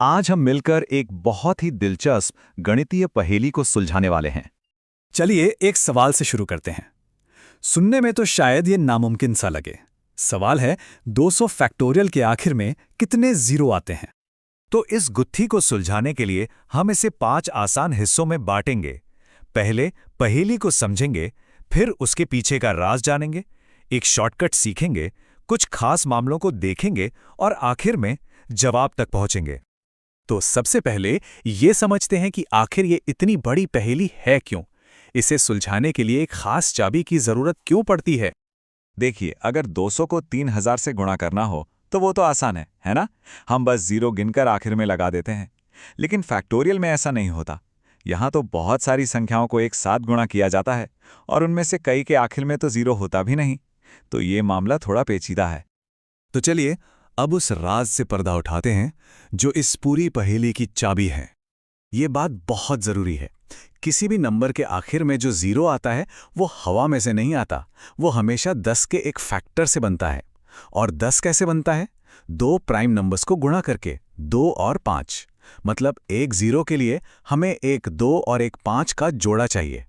आज हम मिलकर एक बहुत ही दिलचस्प गणितीय पहेली को सुलझाने वाले हैं। चलिए एक सवाल से शुरू करते हैं। सुनने में तो शायद ये नामुमकिन सा लगे। सवाल है 200 फैक्टोरियल के आखिर में कितने जीरो आते हैं। तो इस गुत्थी को सुलझाने के लिए हम इसे 5 आसान हिस्सों में बांटेंगे। पहले पहेली को समझेंगे, फिर उसके पीछे का राज जानेंगे, एक शॉर्टकट सीखेंगे, कुछ खास मामलों को देखेंगे और आखिर में जवाब तक पहुंचेंगे। तो सबसे पहले ये समझते हैं कि आखिर ये इतनी बड़ी पहेली है क्यों। इसे सुलझाने के लिए एक खास चाबी की जरूरत क्यों पड़ती है। देखिए, अगर 200 को 3000 से गुणा करना हो तो वो तो आसान है ना? हम बस जीरो गिनकर आखिर में लगा देते हैं। लेकिन फैक्टोरियल में ऐसा नहीं होता। यहाँ तो बहुत सारी संख्याओं को एक साथ गुणा किया जाता है और उनमें से कई के आखिर में तो जीरो होता भी नहीं। तो ये मामला थोड़ा पेचीदा है। तो चलिए अब उस राज से पर्दा उठाते हैं जो इस पूरी पहेली की चाबी है। ये बात बहुत जरूरी है। किसी भी नंबर के आखिर में जो जीरो आता है वो हवा में से नहीं आता, वो हमेशा 10 के एक फैक्टर से बनता है। और 10 कैसे बनता है? दो प्राइम नंबर्स को गुणा करके, 2 और 5। मतलब एक जीरो के लिए हमें एक 2 और एक 5 का जोड़ा चाहिए।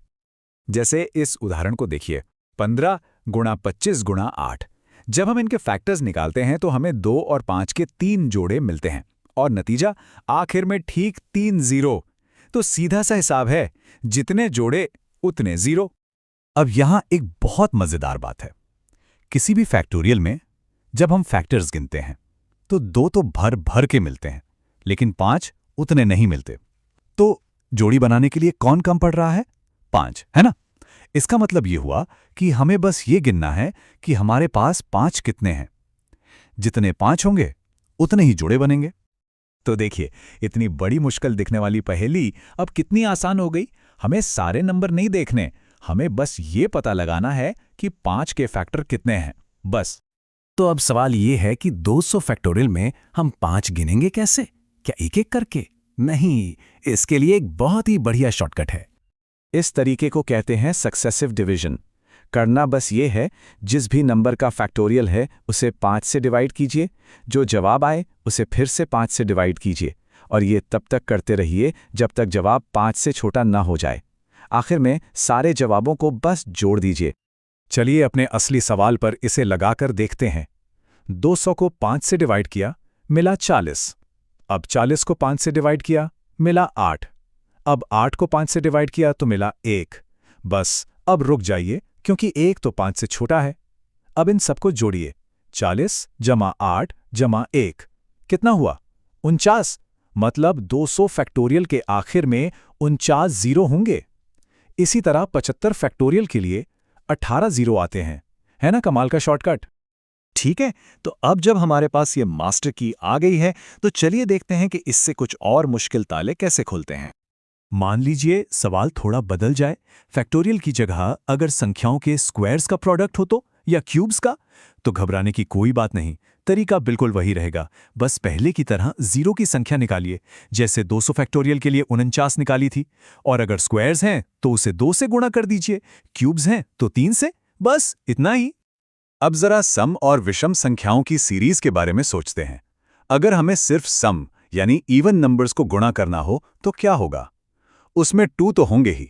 जैसे इस उदाहरण को देखिए, 15 गुणा 25 गुणा 8। जब हम इनके फैक्टर्स निकालते हैं तो हमें 2 और 5 के 3 जोड़े मिलते हैं और नतीजा आखिर में ठीक 3 जीरो। तो सीधा सा हिसाब है, जितने जोड़े उतने जीरो। अब यहां एक बहुत मजेदार बात है। किसी भी फैक्टोरियल में जब हम फैक्टर्स गिनते हैं तो 2 तो भर भर के मिलते हैं, लेकिन 5 उतने नहीं मिलते। तो जोड़ी बनाने के लिए कौन कम पड़ रहा है? 5, है ना? इसका मतलब ये हुआ कि हमें बस ये गिनना है कि हमारे पास 5 कितने हैं। जितने 5 होंगे उतने ही जोड़े बनेंगे। तो देखिए, इतनी बड़ी मुश्किल दिखने वाली पहेली अब कितनी आसान हो गई। हमें सारे नंबर नहीं देखने, हमें बस ये पता लगाना है कि 5 के फैक्टर कितने हैं, बस। तो अब सवाल ये है कि 200 फैक्टोरियल में हम 5 गिनेंगे कैसे? क्या एक एक करके? नहीं, इसके लिए एक बहुत ही बढ़िया शॉर्टकट है। इस तरीके को कहते हैं सक्सेसिव डिवीजन। करना बस ये है, जिस भी नंबर का फैक्टोरियल है उसे 5 से डिवाइड कीजिए, जो जवाब आए उसे फिर से 5 से डिवाइड कीजिए और ये तब तक करते रहिए जब तक जवाब 5 से छोटा ना हो जाए। आखिर में सारे जवाबों को बस जोड़ दीजिए। चलिए अपने असली सवाल पर इसे लगाकर देखते हैं। 200 को 5 से डिवाइड किया, मिला 40। अब 40 को 5 से डिवाइड किया, मिला 8। अब 8 को 5 से डिवाइड किया तो मिला 1। बस अब रुक जाइए, क्योंकि 1 तो 5 से छोटा है। अब इन सबको जोड़िए। 40 जमा 8 जमा 1 कितना हुआ? 49। मतलब 200 फैक्टोरियल के आखिर में 49 जीरो होंगे। इसी तरह 75 फैक्टोरियल के लिए 18 जीरो आते हैं। है ना कमाल का शॉर्टकट? ठीक है, तो अब जब हमारे पास ये मास्टर की आ गई है तो चलिए देखते हैं कि इससे कुछ और मुश्किल ताले कैसे खुलते हैं। मान लीजिए सवाल थोड़ा बदल जाए। फैक्टोरियल की जगह अगर संख्याओं के स्क्वायर्स का प्रोडक्ट हो तो, या क्यूब्स का, तो घबराने की कोई बात नहीं। तरीका बिल्कुल वही रहेगा। बस पहले की तरह जीरो की संख्या निकालिए, जैसे 200 फैक्टोरियल के लिए 49 निकाली थी। और अगर स्क्वायर्स हैं तो उसे 2 से गुणा कर दीजिए, क्यूब्स हैं तो 3 से। बस इतना ही। अब जरा सम और विषम संख्याओं की सीरीज के बारे में सोचते हैं। अगर हमें सिर्फ सम यानी इवन नंबर्स को गुणा करना हो तो क्या होगा? उसमें 2 तो होंगे ही,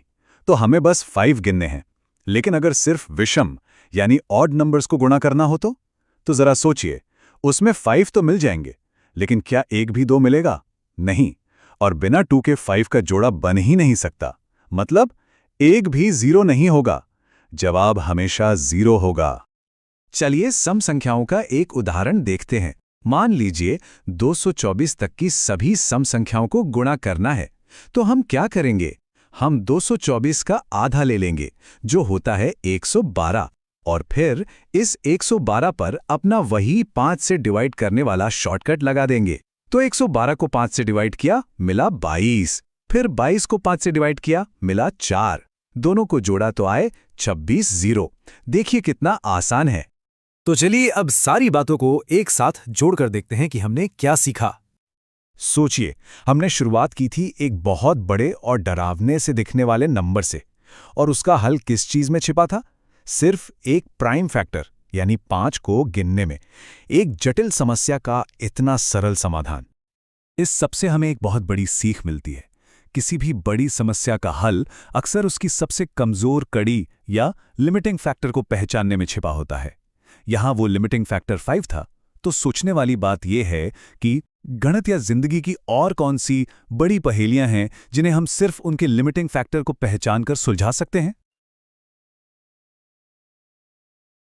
तो हमें बस 5 गिनने हैं। लेकिन अगर सिर्फ विषम यानी ऑड नंबर्स को गुणा करना हो तो जरा सोचिए, उसमें 5 तो मिल जाएंगे, लेकिन क्या एक भी 2 मिलेगा? नहीं। और बिना 2 के 5 का जोड़ा बन ही नहीं सकता। मतलब एक भी जीरो नहीं होगा। जवाब हमेशा जीरो होगा। चलिए सम संख्याओं का एक उदाहरण देखते हैं। मान लीजिए 224 तक की सभी सम संख्याओं को गुणा करना है। तो हम क्या करेंगे? हम 224 का आधा ले लेंगे, जो होता है 112, और फिर इस 112 पर अपना वही 5 से डिवाइड करने वाला शॉर्टकट लगा देंगे। तो 112 को 5 से डिवाइड किया, मिला 22। फिर 22 को 5 से डिवाइड किया, मिला 4। दोनों को जोड़ा तो आए 26 जीरो। देखिए कितना आसान है। तो चलिए अब सारी बातों को एक साथ जोड़कर देखते हैं कि हमने क्या सीखा। सोचिए, हमने शुरुआत की थी एक बहुत बड़े और डरावने से दिखने वाले नंबर से, और उसका हल किस चीज में छिपा था? सिर्फ एक प्राइम फैक्टर यानी 5 को गिनने में। एक जटिल समस्या का इतना सरल समाधान। इस सबसे हमें एक बहुत बड़ी सीख मिलती है। किसी भी बड़ी समस्या का हल अक्सर उसकी सबसे कमजोर कड़ी या लिमिटिंग फैक्टर को पहचानने में छिपा होता है। यहाँ वो लिमिटिंग फैक्टर 5 था। तो सोचने वाली बात यह है कि गणित या जिंदगी की और कौन सी बड़ी पहेलियां हैं जिन्हें हम सिर्फ उनके लिमिटिंग फैक्टर को पहचान कर सुलझा सकते हैं।